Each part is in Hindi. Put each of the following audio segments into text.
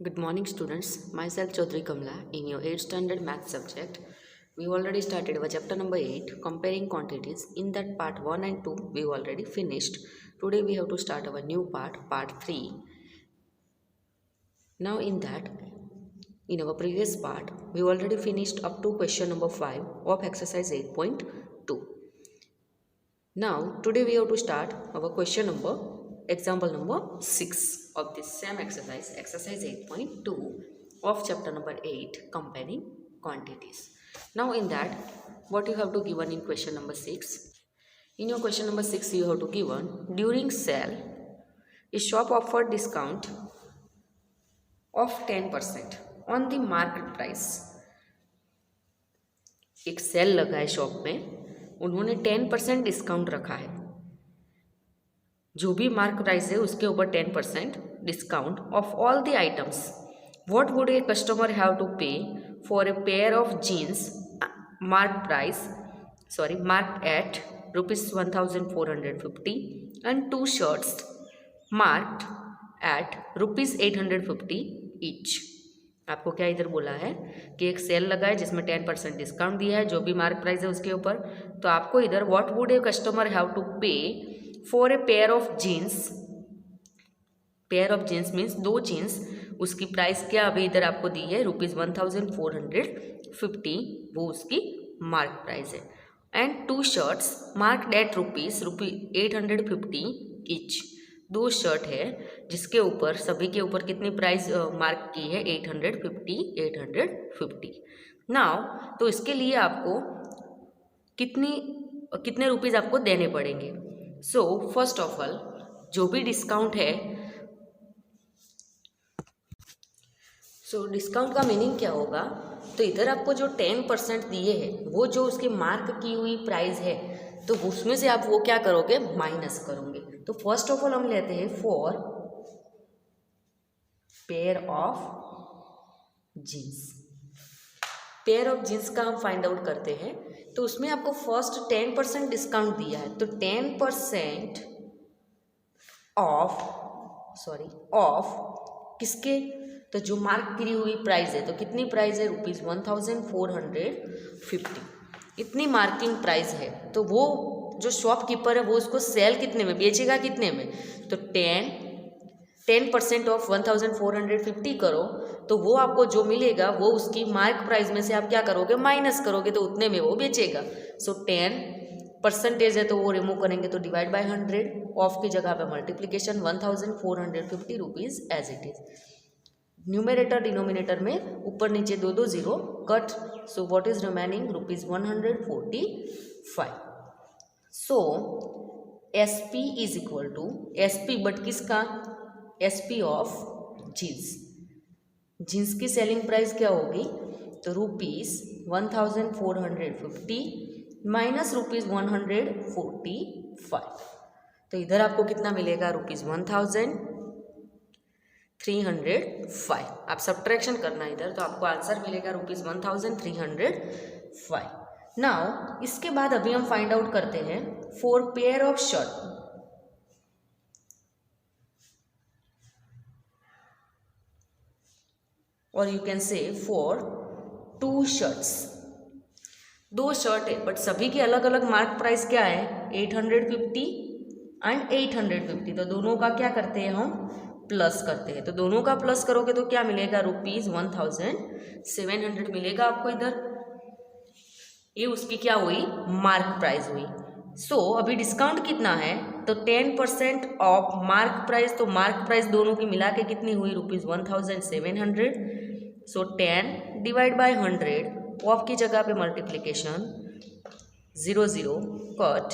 Good morning students, myself Chaudhary Kamla in your 8th standard math subject. We already started our chapter number 8 comparing quantities. In that part 1 and 2 we already finished. Today we have to start our new part 3. Now in our previous part we already finished up to question number 5 of exercise 8.2. Now today we have to start our example number 6 of this same exercise 8.2 of chapter number 8 comparing quantities. Now in that what you have to given in question number 6, in your question number 6 you have to given during sale a shop offered discount of 10% on the market price. एक सेल लगा है शॉप में, उन्होंने 10% डिस्काउंट रखा है, जो भी मार्क प्राइस है उसके ऊपर 10% discount off all the items. What would a customer have to pay for a pair of jeans marked at ₹1450 and 2 shirts marked at ₹850 each. आपको क्या इधर बोला है कि एक सेल लगा है जिसमें 10% डिस्काउंट दिया है, जो भी मार्क प्राइस है उसके ऊपर. तो आपको इधर what would a customer have to pay for a pair of jeans. Pair of jeans means 2 jeans, उसकी प्राइस क्या अभी इधर आपको दी है ₹1450, वो उसकी मार्क प्राइस है. And 2 shirts marked at ₹850 each. 2 shirt है जिसके ऊपर सभी के ऊपर कितनी प्राइस मार्क की है 850. नाउ तो इसके लिए आपको कितने रुपीज़ आपको देने पड़ेंगे. सो फर्स्ट ऑफ ऑल जो भी डिस्काउंट है, डिस्काउंट का मीनिंग क्या होगा. तो इधर आपको जो 10% दिए हैं वो जो उसकी मार्क की हुई प्राइस है, तो उसमें से आप वो क्या करोगे, माइनस करोगे. तो फर्स्ट ऑफ ऑल हम लेते हैं for pair of jeans. Pair of jeans का हम फाइंड आउट करते हैं. तो उसमें आपको फर्स्ट 10% डिस्काउंट दिया है, तो 10% ऑफ किसके, तो जो मार्क की हुई प्राइस है, तो कितनी प्राइस है ₹1450. इतनी मार्किंग प्राइस है. तो वो जो शॉपकीपर है वो उसको सेल कितने में बेचेगा, कितने में, तो 10% ऑफ 1450 करो, तो वो आपको जो मिलेगा वो उसकी मार्क प्राइस में से आप क्या करोगे, माइनस करोगे, तो उतने में वो बेचेगा. सो 10% है तो वो रिमूव करेंगे, तो डिवाइड बाय 100. ऑफ की जगह पे multiplication, ₹1450 as it is. Numerator denominator में ऊपर नीचे 2 zero cut. So what is remaining ₹145. So SP is equal to SP but किसका, SP ऑफ जीन्स. जीन्स की सेलिंग प्राइस क्या होगी, तो ₹1450 माइनस ₹145. तो इधर आपको कितना मिलेगा, ₹1305. आप सब्ट्रैक्शन करना इधर, तो आपको आंसर मिलेगा ₹1305. नाउ इसके बाद अभी हम फाइंड आउट करते हैं फॉर पेयर ऑफ शर्ट. और यू कैन से फॉर 2 शर्ट्स. 2 शर्ट है बट सभी के अलग अलग मार्क प्राइस क्या है, 850 एंड 850. तो दोनों का क्या करते हैं, हम प्लस करते हैं. तो दोनों का प्लस करोगे तो क्या मिलेगा, ₹1700 मिलेगा आपको इधर. ये उसकी क्या हुई, मार्क प्राइस हुई. सो अभी डिस्काउंट कितना है, तो 10% ऑफ मार्क प्राइस. तो मार्क प्राइस दोनों की मिला के कितनी हुई, ₹1700. सो 10 डिवाइड बाय 100. ऑफ की जगह पे मल्टीप्लीकेशन, 0 कट.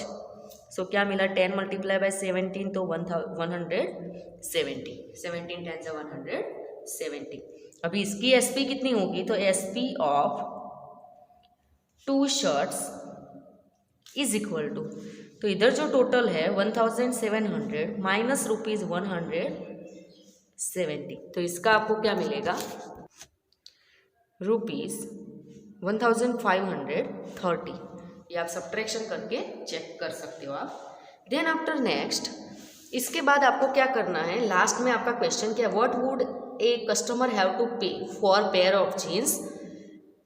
सो क्या मिला, 10 मल्टीप्लाई बाय 17 तो 170. 17 10 170. अभी इसकी SP कितनी होगी, तो SP of 2 shirts is equal to, तो इधर जो टोटल है 1700 माइनस ₹170. तो इसका आपको क्या मिलेगा, ₹1530. ये आप सब्ट्रैक्शन करके चेक कर सकते हो आप. देन आफ्टर नेक्स्ट इसके बाद आपको क्या करना है, लास्ट में आपका क्वेश्चन क्या, what would a customer have to pay for pair of jeans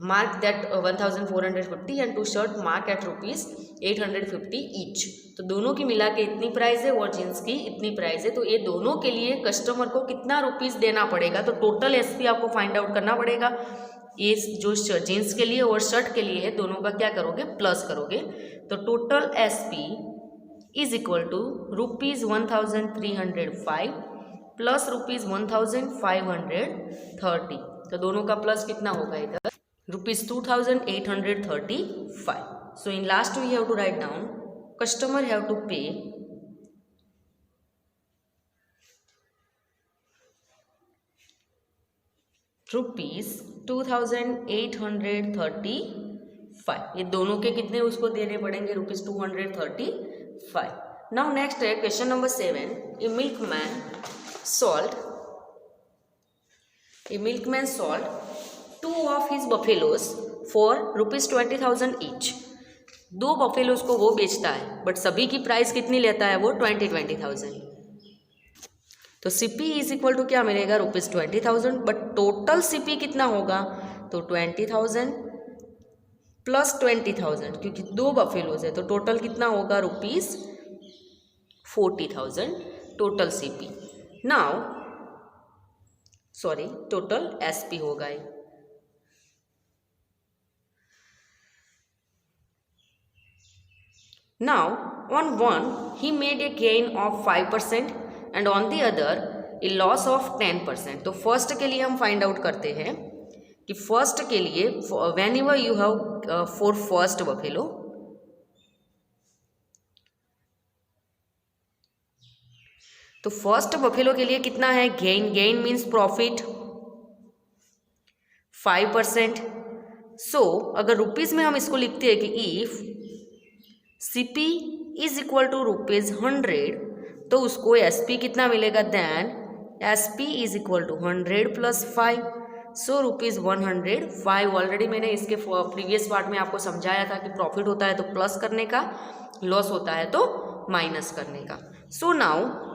mark that 1450 and two shirt mark at ₹850 each. तो दोनों की मिला के इतनी प्राइस है और जीन्स की इतनी प्राइस है, तो ये दोनों के लिए कस्टमर को कितना रुपीस देना पड़ेगा, तो टोटल एसपी आपको फाइंड आउट करना पड़ेगा। ये जो जीन्स के लिए और शर्ट के लिए है, दोनों का क्या करोगे, प्लस करोगे। तो total SP is equal to ₹1305 plus ₹1530। तो दोनों का प्लस कितना होगा इधर, ₹2835। So in last we have to write down customer have to pay ₹2835। ये दोनों के कितने उसको देने पड़ेंगे, ₹235। नाउ नेक्स्ट है question number 7। A milkman sold 2 of his buffaloes for ₹20,000 each। 2 buffaloes को वो बेचता है, बट सभी की प्राइस कितनी लेता है वो, 20,000। तो सीपी इज इक्वल टू क्या मिलेगा, ₹20,000, बट टोटल सीपी कितना होगा, तो 20,000 प्लस 20,000, क्योंकि 2 बफेलोज है तो टोटल कितना होगा, ₹40,000 total CP. Now sorry total SP होगा ये। Now on one he made a gain of 5% and on the other a loss of 10%। तो फर्स्ट के लिए हम फाइंड आउट करते हैं कि फर्स्ट के लिए whenever you have for first buffalo, तो फर्स्ट बफेलो के लिए कितना है, गेन मीन्स प्रॉफिट 5%। सो अगर रुपीज में हम इसको लिखते हैं कि if CP is equal to ₹100, तो उसको एसपी कितना मिलेगा, then SP is equal to 100 plus 5, so ₹105। Already मैंने इसके प्रीवियस पार्ट में आपको समझाया था कि प्रॉफिट होता है तो प्लस करने का, लॉस होता है तो माइनस करने का। So now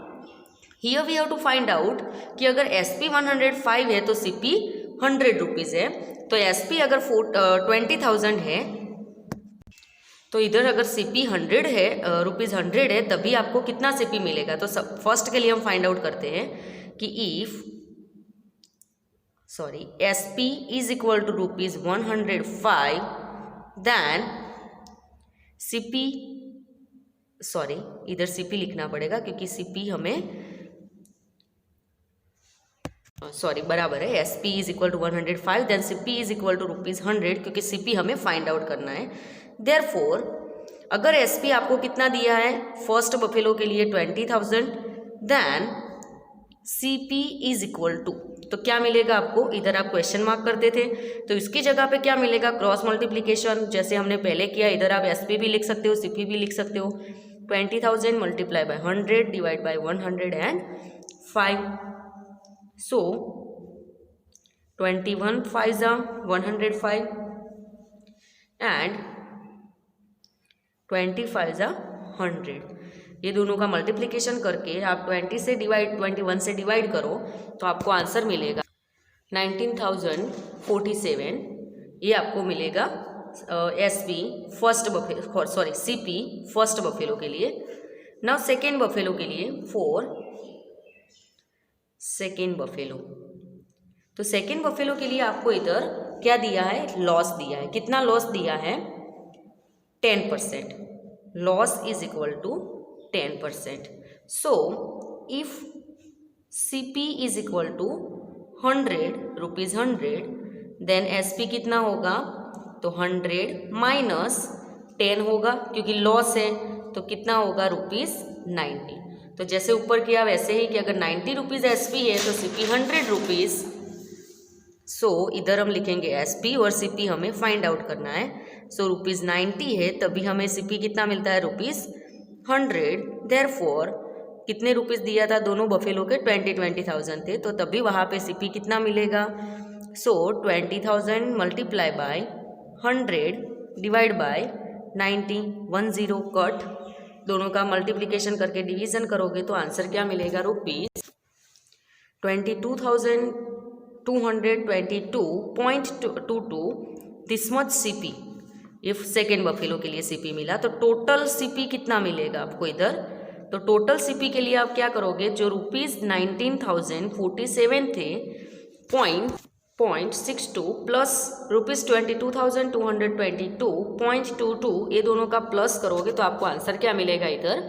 here we have to find out कि अगर एसपी 105 है तो सीपी 100 रुपीज़ है, तो एसपी अगर 20,000 है, तो इधर अगर सीपी 100 है, ₹100 है, तभी आपको कितना सीपी मिलेगा। तो फर्स्ट के लिए हम फाइंड आउट करते हैं कि if SP is equal to ₹105, then CP इधर सीपी लिखना पड़ेगा क्योंकि सीपी हमें बराबर है, SP is equal to 105 then CP is equal to ₹100, क्योंकि सीपी हमें फाइंड आउट करना है। देयरफॉर अगर एसपी आपको कितना दिया है फर्स्ट बफेलो के लिए 20,000, then CP is equal to, तो क्या मिलेगा आपको, इधर आप क्वेश्चन मार्क करते थे तो इसकी जगह पे क्या मिलेगा, क्रॉस मल्टीप्लीकेशन जैसे हमने पहले किया। इधर आप एसपी भी लिख सकते हो, सीपी भी लिख सकते हो। 20,000 multiply by 100 divide bye 105। So 21 5 105 and 25 100। ये दोनों का मल्टीप्लिकेशन करके आप 21 से डिवाइड करो तो आपको आंसर मिलेगा 19,047। ये आपको मिलेगा SP first buffalo, CP first buffalo के लिए। नाउ सेकेंड बफेलो के लिए सेकेंड बफेलो, तो सेकेंड बफेलो के लिए आपको इधर क्या दिया है, लॉस दिया है। कितना लॉस दिया है, 10%। Loss is equal to 10%। So if CP is equal to 100 then SP कितना होगा, तो 100 माइनस 10 होगा क्योंकि लॉस है, तो कितना होगा ₹90। तो जैसे ऊपर किया वैसे ही कि अगर 90 रुपीज़ एसपी है तो सीपी 100 रुपीज़। सो इधर हम लिखेंगे एसपी और सीपी हमें फाइंड आउट करना है। सो ₹90 है तभी हमें सीपी कितना मिलता है, ₹100। देयरफॉर कितने रुपीज़ दिया था दोनों बफेलो के, 20,000 थे, तो तभी वहाँ पे सीपी कितना मिलेगा। सो 20,000 multiply by 100 divide bye 90, 10 cut, दोनों का मल्टीप्लिकेशन करके डिवीजन करोगे तो आंसर क्या मिलेगा, rupees 22,222.22 this much CP। If second buffalo के लिए CP मिला तो टोटल CP कितना मिलेगा आपको इधर। तो टोटल CP के लिए आप क्या करोगे, जो रुपीज 19,047 थे 0.62 प्लस रुपीज 22,222.22 ये दोनों का प्लस करोगे तो आपको आंसर क्या मिलेगा इधर,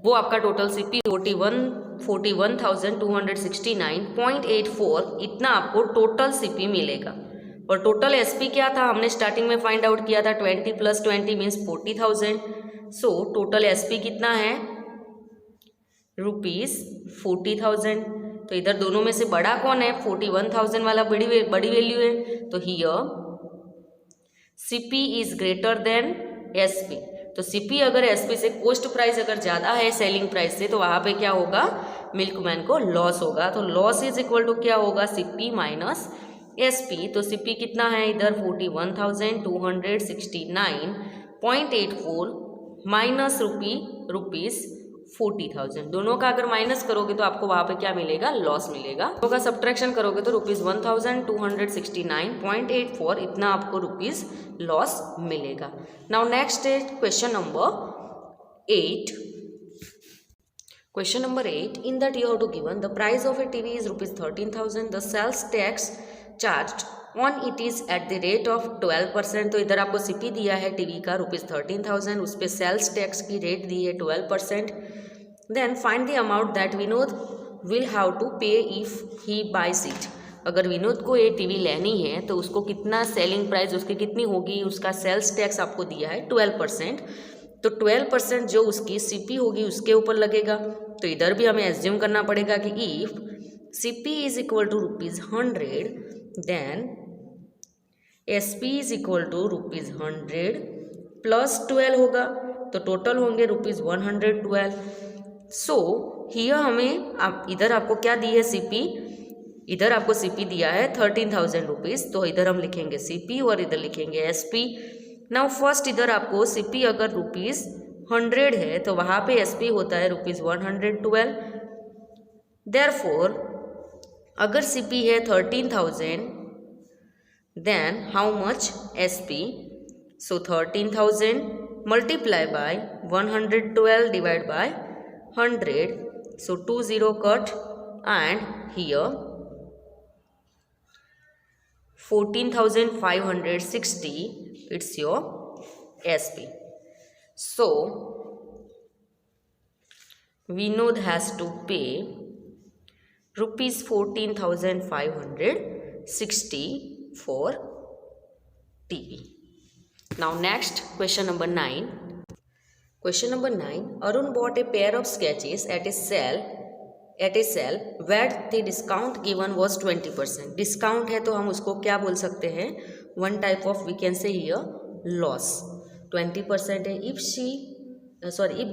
वो आपका टोटल CP 41,269.84 इतना आपको टोटल CP मिलेगा। और टोटल SP क्या था, हमने स्टार्टिंग में फाइंड आउट किया था 20 + 20 मीन्स 40,000। सो टोटल SP कितना है, रुपीज 40,000। तो इधर दोनों में से बड़ा कौन है, 41,000 वाला बड़ी वैल्यू है। तो here CP is greater than SP। तो CP अगर SP से कॉस्ट प्राइस अगर ज़्यादा है सेलिंग प्राइस से, तो वहाँ पे क्या होगा, मिल्कमैन को लॉस होगा। तो लॉस इज इक्वल टू क्या होगा, CP माइनस SP। तो CP कितना है इधर 41,269.84 माइनस रुपीज 40,000। दोनों का अगर माइनस करोगे तो आपको वहाँ पे क्या मिलेगा, लॉस मिलेगा। दोनों का सब्ट्रैक्शन करोगे तो रुपीज 1,269.84 इतना आपको रुपीज लॉस मिलेगा। नाउ नेक्स्ट है question number 8। Question number 8. In that you have to given the price of a TV is rupees 13,000. The sales tax charged on it is at the rate of 12%. तो इधर आपको CP दिया है टीवी का रुपीज 13,000, उस पर सेल्स टैक्स की रेट दी है 12%. Then find the amount that Vinod will have to pay if he buys it. अगर विनोद को ये टीवी लेनी है तो उसको कितना सेलिंग प्राइस उसकी कितनी होगी, उसका सेल्स टैक्स आपको दिया है 12%. तो 12% जो उसकी CP होगी उसके ऊपर लगेगा। तो इधर भी हमें एज्यूम करना पड़ेगा कि if CP is equal to rupees 100 then SP is equal to rupees 100 plus 12 होगा, तो टोटल होंगे रुपीज 112। सो हियर हमें इधर आपको क्या दी है CP, इधर आपको CP दिया है 13,000 रुपीज़। तो इधर हम लिखेंगे CP और इधर लिखेंगे SP। नाउ फर्स्ट इधर आपको CP अगर रुपीज 100 है तो वहाँ पे SP होता है रुपीज 112। देयरफॉर अगर CP है 13,000 then how much SP। So 13,000 multiply by 112 divide by 100। So 20 cut and here 14,560 it's your SP. So Vinod has to pay rupees 14,560 for TV. Now next question number 9. Question number 9. Arun bought a pair of sketches at a sale where the discount given was 20%. Discount है तो हम उसको क्या बोल सकते हैं, one type of we can say here loss. 20% है। If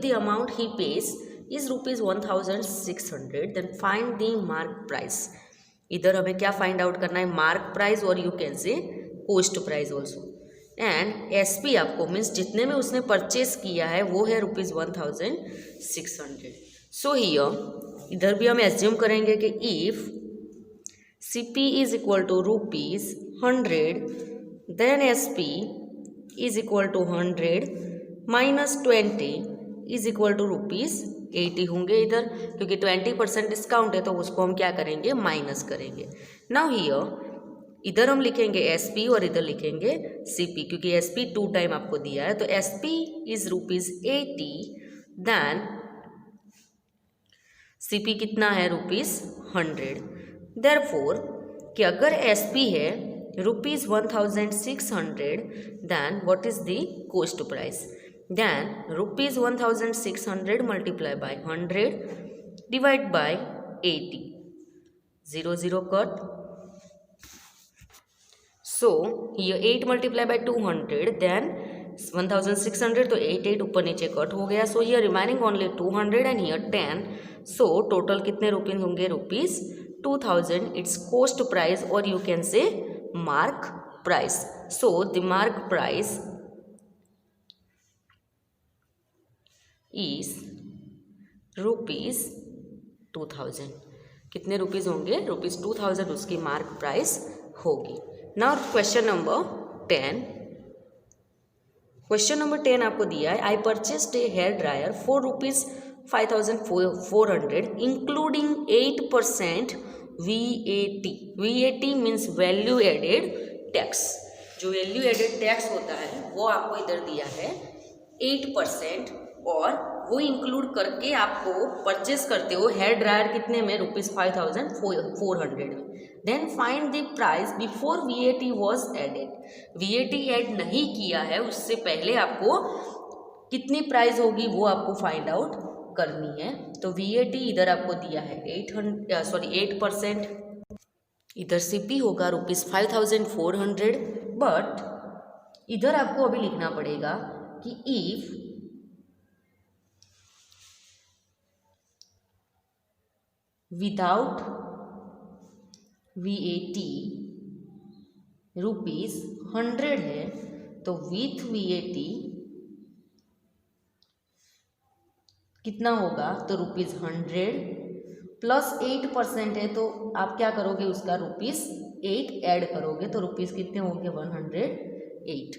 the amount he pays is rupees 1,600 then find the mark price. इधर हमें क्या फाइंड आउट करना है, मार्क प्राइस और you can say cost price also. And SP आपको मीन्स जितने में उसने परचेज किया है वो है रुपीज 1,600। सो हियर इधर भी हम एज्यूम करेंगे कि if CP is equal to rupees 100 then SP is equal to 100 minus 20 is equal to rupees 80 होंगे इधर, क्योंकि 20% डिस्काउंट है तो उसको हम क्या करेंगे, माइनस करेंगे। नाउ हियर इधर हम लिखेंगे SP और इधर लिखेंगे CP, क्योंकि SP 2 टाइम आपको दिया है। तो SP is rupees 80 then CP कितना है रुपीज 100। देयरफॉर कि अगर SP है rupees 1,600 then what is the cost price, then rupees 1,600 multiply by 100 divide by 80। 0 cut. So ये 8 मल्टीप्लाई बाय 200 देन 1,600 तो 8 ऊपर नीचे कट हो गया। So here remaining only 200 and here 10। So total कितने रुपीज होंगे, रुपीज 2,000 इट्स कॉस्ट प्राइस और you can say mark price. So the mark price is ₹2000। कितने रुपीज़ होंगे? ₹2000 उसकी मार्क प्राइस होगी। Now question number 10। Question number 10 आपको दिया है, I purchased a hair dryer for ₹5,400 including 8% VAT। VAT means value added tax. जो वैल्यू एडेड टैक्स होता है वो आपको इधर दिया है 8%, और वो इंक्लूड करके आपको परचेस करते हो हेयर ड्रायर कितने में? ₹5,400 में। Then find the price before VAT was added. VAT add नहीं किया है, उससे पहले आपको कितनी प्राइस होगी वो आपको फाइंड आउट करनी है। तो VAT इधर आपको दिया है 8%, इधर CP होगा ₹5,400, बट इधर आपको अभी लिखना पड़ेगा कि इफ विदाउट VAT ₹100 है, तो विथ VAT कितना होगा? तो ₹100 प्लस 8% है, तो आप क्या करोगे? उसका ₹8 ऐड करोगे, तो रुपीज़ कितने होंगे? 108।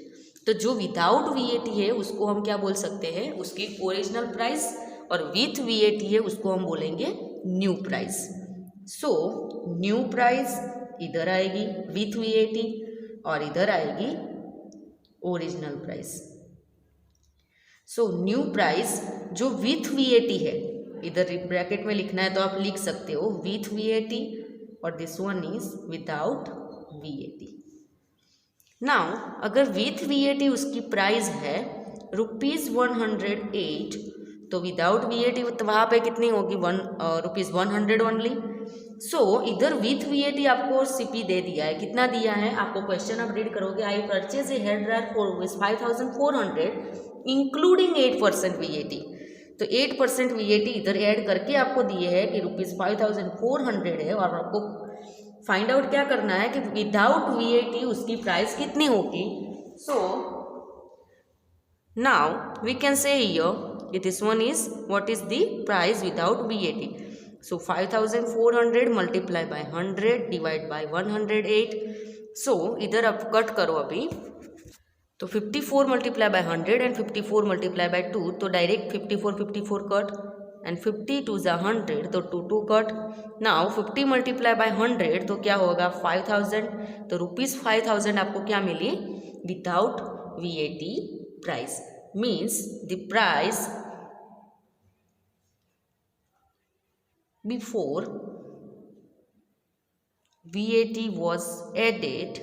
तो जो विदाउट VAT है उसको हम क्या बोल सकते हैं? उसकी ओरिजिनल प्राइस, और विथ VAT है उसको हम बोलेंगे new price. So new price इधर आएगी विथ VAT, और इधर आएगी original price. So new price जो विथ VAT है, इधर ब्रैकेट में लिखना है तो आप लिख सकते हो विथ VAT, और this one is without VAT। Now अगर विथ VAT उसकी प्राइस है ₹108, तो विदाउट VAT वहाँ पे कितनी होगी? ₹100 ओनली। सो इधर विथ VAT आपको CP दे दिया है। कितना दिया है आपको? क्वेश्चन आप रीड करोगे, I purchase a hair dryer for ₹5,400 including 8% VAT। तो 8% VAT इधर ऐड करके आपको दिए है कि ₹5,400 है, और आपको फाइंड आउट क्या करना है कि विदाउट VAT उसकी प्राइस कितनी होगी। So now we can say here this one is what is the price without VAT। So 5,400 multiply by 100 divide by 108। So इधर आप कट करो अभी, तो 54 multiply by 100 and 54 multiply by 2, तो डायरेक्ट 54 कट, एंड 50 2 ज़ा 100, तो 2 कट। नाउ 50 मल्टीप्लाई बाय 100 तो क्या होगा? 5,000। तो ₹5,000 आपको क्या मिली? Without VAT price. Means the price before VAT was added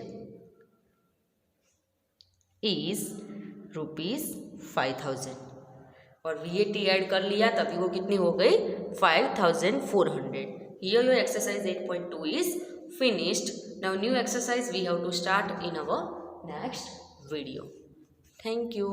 is ₹5,000, और VAT ऐड कर लिया तभी वो कितनी हो गई? 5,400। Here your exercise 8.2 is finished. Now new exercise we have to start in our next video. Thank you.